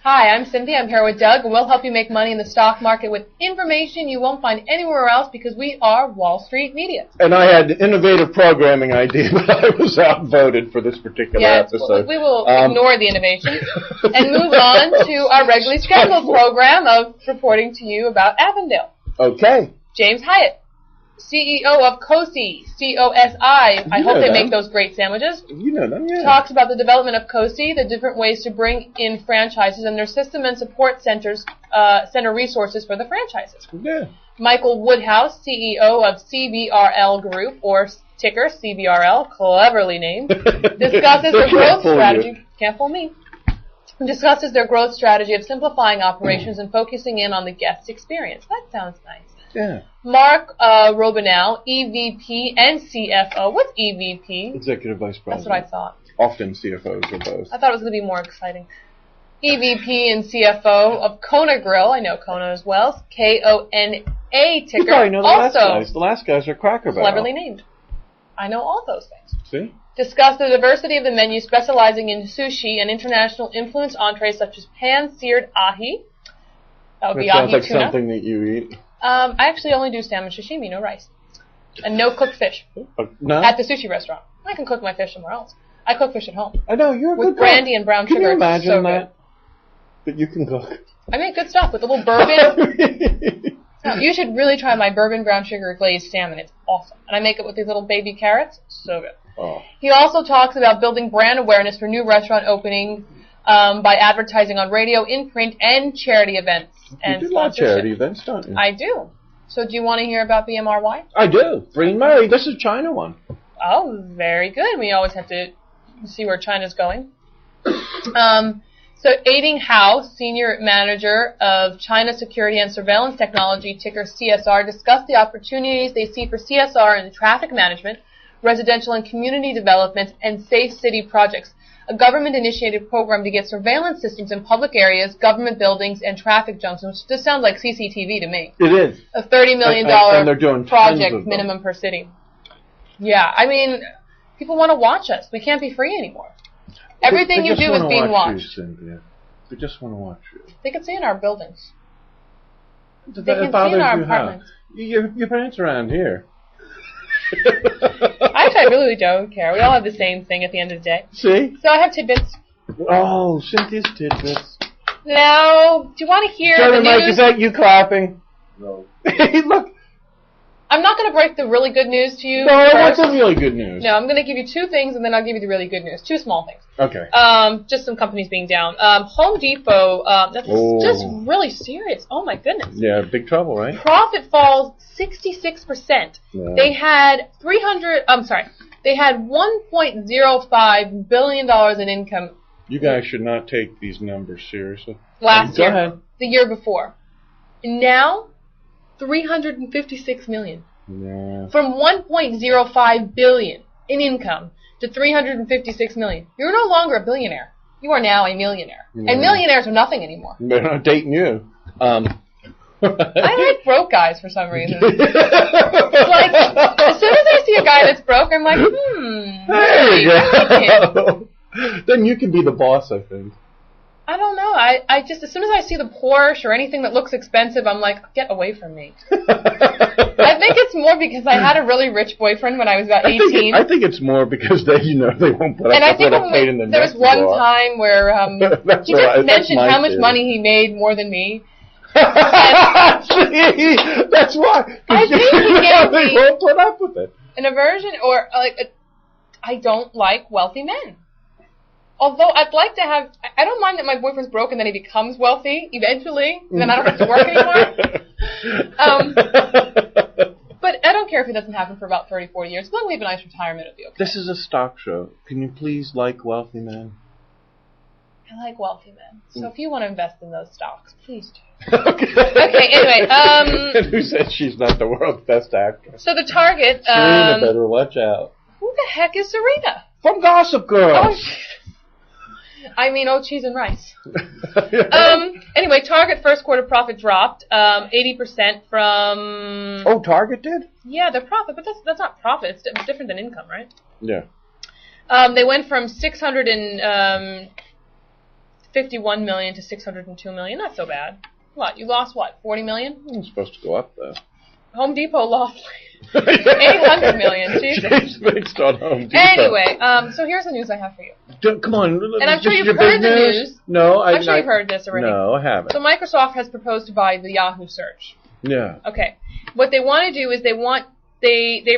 Hi, I'm Cynthia. I'm here with Doug, and we'll help you make money in the stock market with information you won't find anywhere else because we are Wall Street Media. And I had an innovative programming idea, but I was outvoted for this particular episode. We will ignore the innovation and move on to our regularly scheduled program of reporting to you about Avondale. Okay. James Hyatt, CEO of COSI, C-O-S-I. I hope they make those great sandwiches. You know them, yeah. Talks about the development of COSI, the different ways to bring in franchises and their system and support centers, center resources for the franchises. Yeah. Michael Woodhouse, CEO of CBRL Group, or ticker CBRL, cleverly named, discusses their growth strategy. Can't fool me. Discusses their growth strategy of simplifying operations and focusing in on the guest experience. That sounds nice. Yeah. Mark Robinell, EVP and CFO. What's EVP? Executive Vice President. That's what I thought. Often CFOs are both. I thought it was going to be more exciting. EVP and CFO of Kona Grill. I know Kona as well. K-O-N-A ticker. You probably know the last also guys. The last guys are Cracker Barrel. cleverly named. I know all those things. See? Discuss the diversity of the menu, specializing in sushi and international influence entrees such as pan-seared ahi. That would be ahi sounds like tuna. something that you eat. I actually only do salmon sashimi, no rice. And no cooked fish. No? At the sushi restaurant. I can cook my fish somewhere else. I cook fish at home. I know, you're a good with brandy and brown Can sugar. you imagine so that? Good. That you can cook. I make good stuff with a little bourbon. No, you should really try my bourbon brown sugar glazed salmon. It's awesome. And I make it with these little baby carrots. So good. Oh. He also talks about building brand awareness for new restaurant opening by advertising on radio, in print, and charity events. And you do a lot of charity events, don't you? I do. So do you want to hear about BMRY? I do. Brean Murray. This is China one. Oh, very good. We always have to see where China's going. So Aiding Hao, Senior Manager of China Security and Surveillance Technology, ticker CSR, discussed the opportunities they see for CSR in traffic management, residential and community development, and safe city projects. A government-initiated program to get surveillance systems in public areas, government buildings, and traffic junctions, which just sounds like CCTV to me. It is. A $30 million and they're doing project minimum per city. Yeah, I mean, people want to watch us. We can't be free anymore. Everything you do is being watched. They just want to watch you. They can see in our buildings. They It can see in our you apartments. Your parents around here. Actually, I really don't care. We all have the same thing at the end of the day. See? So I have tidbits. Oh, Cynthia's tidbits. Now, do you want to hear Jerry the Mike, news? is that you clapping? No. Look. I'm not going to break the really good news to you. No, I first. want the really good news. No, I'm going to give you two things, and then I'll give you the really good news. Two small things. Okay. Just some companies being down. Home Depot, that's just really serious. Oh, my goodness. Yeah, big trouble, right? Profit falls 66%. Yeah. They had they had $1.05 billion in income You guys should not take these numbers seriously. last Go year. ahead. The year before. And now, $356 million. Yeah. From $1.05 billion in income to $356 million. You're no longer a billionaire. You are now a millionaire. Yeah. And millionaires are nothing anymore. They're not dating you. I like broke guys for some reason. It's like, as soon as I see a guy that's broke, I'm like, There you go. Then you can be the boss, I think. I don't know. I just, as soon as I see the Porsche or anything that looks expensive, I'm like, get away from me. I think it's more because I had a really rich boyfriend when I was about 18. I think it's more because they won't put up and I with think what I paid in the there was one time where he just mentioned how much money he made more than me. See, that's why. I think he gave they me won't put up with it. an aversion, or I don't like wealthy men. Although I'd like to have, I don't mind that my boyfriend's broke and then he becomes wealthy eventually, and then I don't have to work anymore. But I don't care if it doesn't happen for about 30, 40 years. As long as we have a nice retirement, it'll be okay. This is a stock show. Can you please like wealthy men? I like wealthy men. So if you want to invest in those stocks, please do. Okay. Okay, anyway. And who said she's not the world's best actress? So the Target. Serena better watch out. Who the heck is Serena? From Gossip Girl. Oh, cheese and rice. Anyway, Target first quarter profit dropped 80% from... Oh, Target did? Yeah, their profit, but that's not profit. It's different than income, right? Yeah. They went from $650 51 million to 602 million. Not so bad. What? You lost what? 40 million? It's supposed to go up though. Home Depot lost 800 million. Jesus. Based on Home Depot. Anyway, so here's the news I have for you. Come on. And I'm sure you've heard the news. No, I'm sure you've heard this already. No, I haven't. So Microsoft has proposed to buy the Yahoo search. Yeah. Okay. What they want to do is they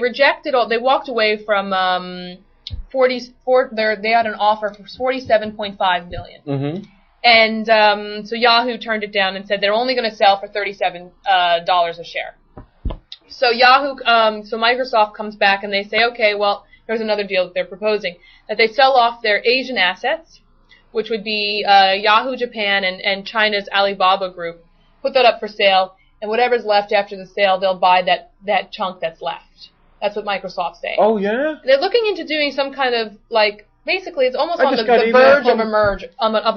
rejected all. They walked away from they had an offer for $47.5 billion. Mm-hmm. And so Yahoo turned it down and said they're only going to sell for $37 a share. So so Microsoft comes back and they say, okay, well, here's another deal that they're proposing, that they sell off their Asian assets, which would be Yahoo Japan and China's Alibaba group, put that up for sale, and whatever's left after the sale, they'll buy that chunk that's left. That's what Microsoft's saying. Oh, yeah? They're looking into doing some kind of, basically it's almost on the verge of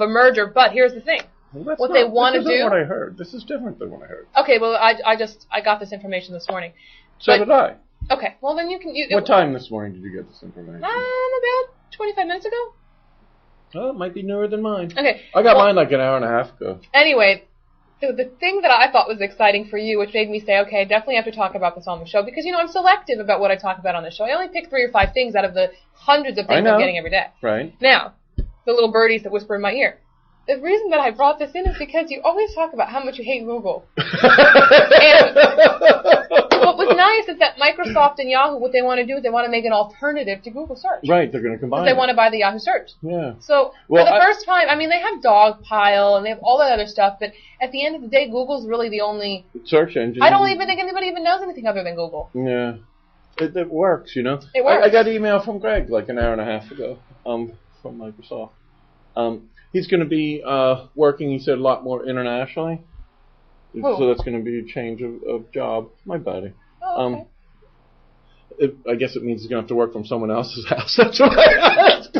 a merger, but here's the thing. Well, what they want to do. This isn't what I heard. This is different than what I heard. Okay, well, I got this information this morning. So did I. Okay, well then you can. What time this morning did you get this information? About 25 minutes ago. Oh, it might be newer than mine. Okay. I got mine like an hour and a half ago. Anyway, the thing that I thought was exciting for you, which made me say, okay, I definitely have to talk about this on the show, because I'm selective about what I talk about on the show. I only pick 3 or 5 things out of the hundreds of things I'm getting every day. Right. Now, the little birdies that whisper in my ear. The reason that I brought this in is because you always talk about how much you hate Google. And what was nice is that Microsoft and Yahoo, what they want to do is they want to make an alternative to Google search. Right, they're going to combine. They want to buy the Yahoo search. Yeah. So for the first time, they have Dogpile and they have all that other stuff, but at the end of the day, Google's really the only search engine. I don't even think anybody even knows anything other than Google. Yeah. It works, It works. I got an email from Greg like an hour and a half ago from Microsoft. He's going to be working, he said, a lot more internationally. Who? So that's going to be a change of job. My buddy. Oh, okay. I guess it means he's going to have to work from someone else's house. That's what I asked.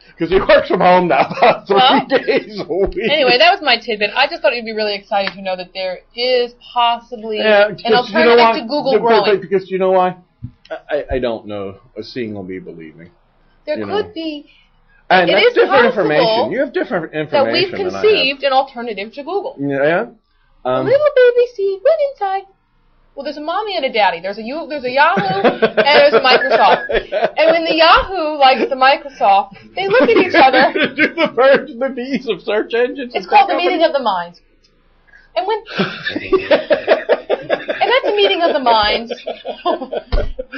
Because he works from home now about 3 days a week. Anyway, that was my tidbit. I just thought it would be really exciting to know that there is possibly an alternative to Google growing. Because you know why? I don't know. Seeing will be believing. There could be. And it that's is different information. You have different information that we've conceived an alternative to Google. Yeah. A little baby seed went inside. Well, there's a mommy and a daddy. There's a Yahoo and there's a Microsoft. And when the Yahoo likes the Microsoft, they look at each other. Do the birds and the bees of search engines. It's called the meeting of the minds. And when and that's a meeting of the minds.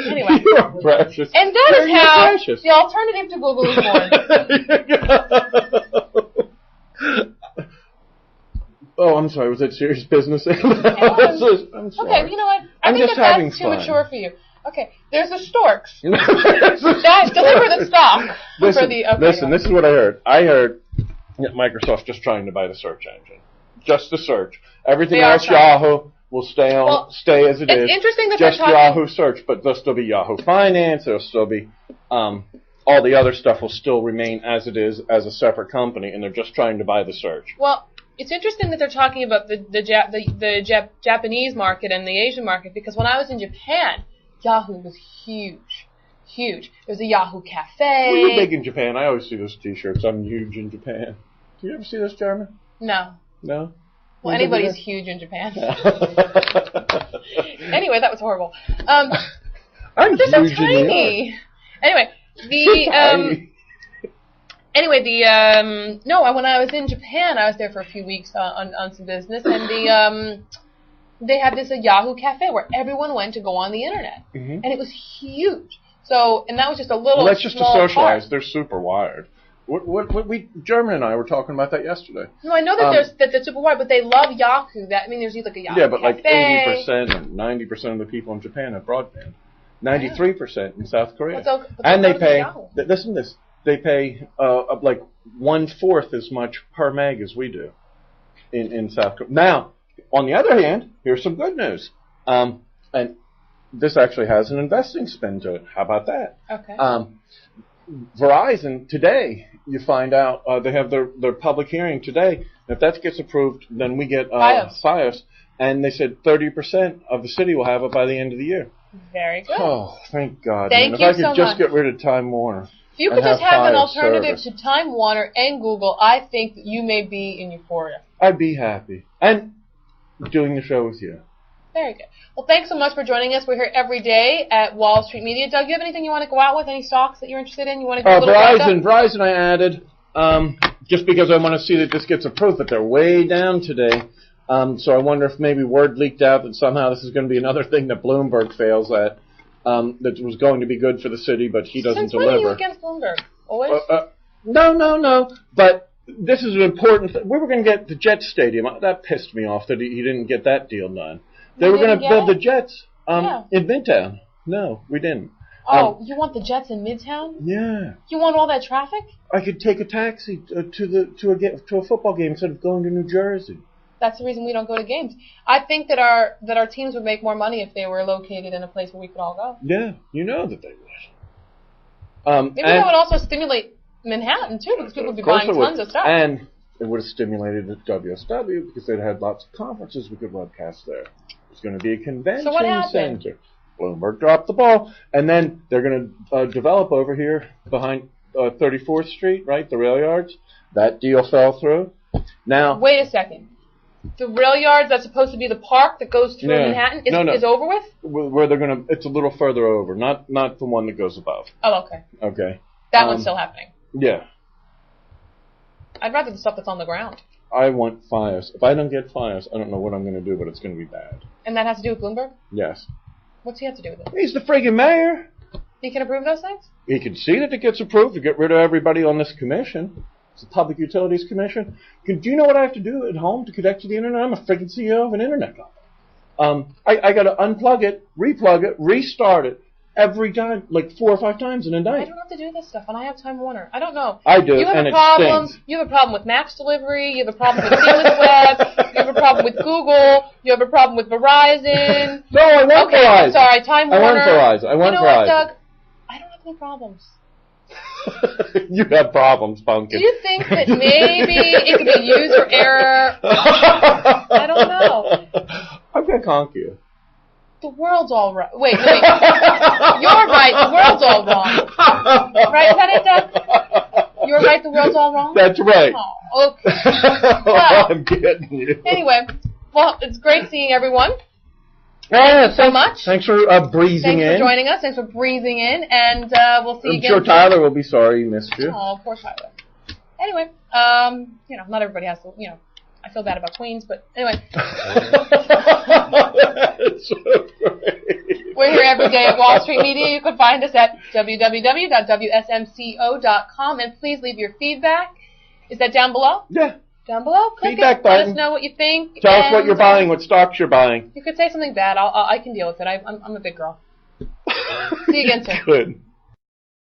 Anyway. You are precious. And that is how the alternative to Google is born. Oh, I'm sorry. Was that serious business? I'm sorry. Okay, you know what? I think that's too mature for you. Okay, there's the storks that deliver the stock. Listen, this is what I heard. I heard that Microsoft's just trying to buy the search engine. Just the search. Everything else, Yahoo, will stay as it is. It's interesting that just Yahoo search, but there'll still be Yahoo Finance. There'll still be all the other stuff will still remain as it is as a separate company, and they're just trying to buy the search. Well, it's interesting that they're talking about the Japanese market and the Asian market, because when I was in Japan, Yahoo was huge. Huge. There was a Yahoo Cafe. Well, you're big in Japan. I always see those T-shirts. I'm huge in Japan. Do you ever see this, Jeremy? No. No? Well, anybody's huge in Japan. Anyway, that was horrible. I'm they're huge so tiny. Anyway, when I was in Japan, I was there for a few weeks on some business, and they had this Yahoo Cafe where everyone went to go on the internet, and it was huge. So, and that was just a little. Well, that's just to socialize. Part. They're super wired. German and I were talking about that yesterday. No, I know that they're super wired, but they love Yahoo. There's like a Yahoo Yeah, but Cafe. like 80% and 90% of the people in Japan have broadband. 93% in South Korea. And they pay. Listen to this. They pay like 1/4 as much per meg as we do in South Korea. Now, on the other hand, here's some good news. And this actually has an investing spin to it. How about that? Okay. Verizon, today, you find out they have their public hearing today. If that gets approved, then we get Fios. And they said 30% of the city will have it by the end of the year. Very good. Oh, thank God. Thank you so much. If I could just get rid of Time Warner. If you could just have an higher alternative service. to Time Warner and Google, I think that you may be in euphoria. I'd be happy. And doing the show with you. Very good. Well, thanks so much for joining us. We're here every day at Wall Street Media. Doug, you have anything you want to go out with? Any stocks that you're interested in? You want to do a little Verizon I added, just because I want to see that this gets approved, but they're way down today. So I wonder if maybe word leaked out that somehow this is going to be another thing that Bloomberg fails at, that was going to be good for the city, but he doesn't deliver. Since when are you against Bloomberg? Always? No. But this is an important thing. We were going to get the Jets Stadium. That pissed me off that he didn't get that deal done. They were going to build the Jets in Midtown. No, we didn't. Oh, you want the Jets in Midtown? Yeah. You want all that traffic? I could take a taxi to a football game instead of going to New Jersey. That's the reason we don't go to games. I think that our teams would make more money if they were located in a place where we could all go. Yeah, you know that they would. Maybe that would also stimulate Manhattan too, because people would be buying tons of stuff. And it would have stimulated WSW because they'd had lots of conferences we could webcast there. It's going to be a convention center. Bloomberg dropped the ball, and then they're going to develop over here behind 34th Street, right? The rail yards. That deal fell through. Now, wait a second. The rail yards that's supposed to be the park that goes through Manhattan is over with? Where they're going to, it's a little further over, not the one that goes above. Oh, okay. Okay. That one's still happening. Yeah. I'd rather the stuff that's on the ground. I want Fios. If I don't get Fios, I don't know what I'm going to do, but it's going to be bad. And that has to do with Bloomberg? Yes. What's he have to do with it? He's the friggin' mayor. He can approve those things? He can see that it gets approved to get rid of everybody on this commission. It's the Public Utilities Commission. Do you know what I have to do at home to connect to the internet? I'm a friggin' CEO of an internet company. I got to unplug it, replug it, restart it every time, like 4 or 5 times in a night. I don't have to do this stuff, and I have Time Warner. I don't know. I do, You have and a problem. It stings. You have a problem with Max delivery. You have a problem with Seamless Web. You have a problem with Google. You have a problem with Verizon. No, I want okay, Verizon. I'm sorry, Time Warner. I want you know Verizon. What, Doug? I don't have any problems. You have problems, Pumpkin. Do you think that maybe it could be user error? I don't know. I'm going to conk you. The world's all right. Wait. You're right. The world's all wrong. Right? Is that it, Doug? You're right. The world's all wrong? That's right. Oh, okay. Well, I'm getting you. Anyway, well, it's great seeing everyone. Thank you so much. Thanks for breezing in. Thanks for joining us. Thanks for breezing in. And we'll see you again. I'm sure Tyler will be sorry he missed you. Oh, poor Tyler. Anyway, not everybody has to, I feel bad about Queens, but anyway. That's so great. We're here every day at Wall Street Media. You can find us at www.wsmco.com, and please leave your feedback. Is that down below? Yeah. Down below? Click Feedback it. button. Let us know what you think. Tell us what you're buying, what stocks you're buying. You could say something bad. I can deal with it. I'm a big girl. See you again soon. Good.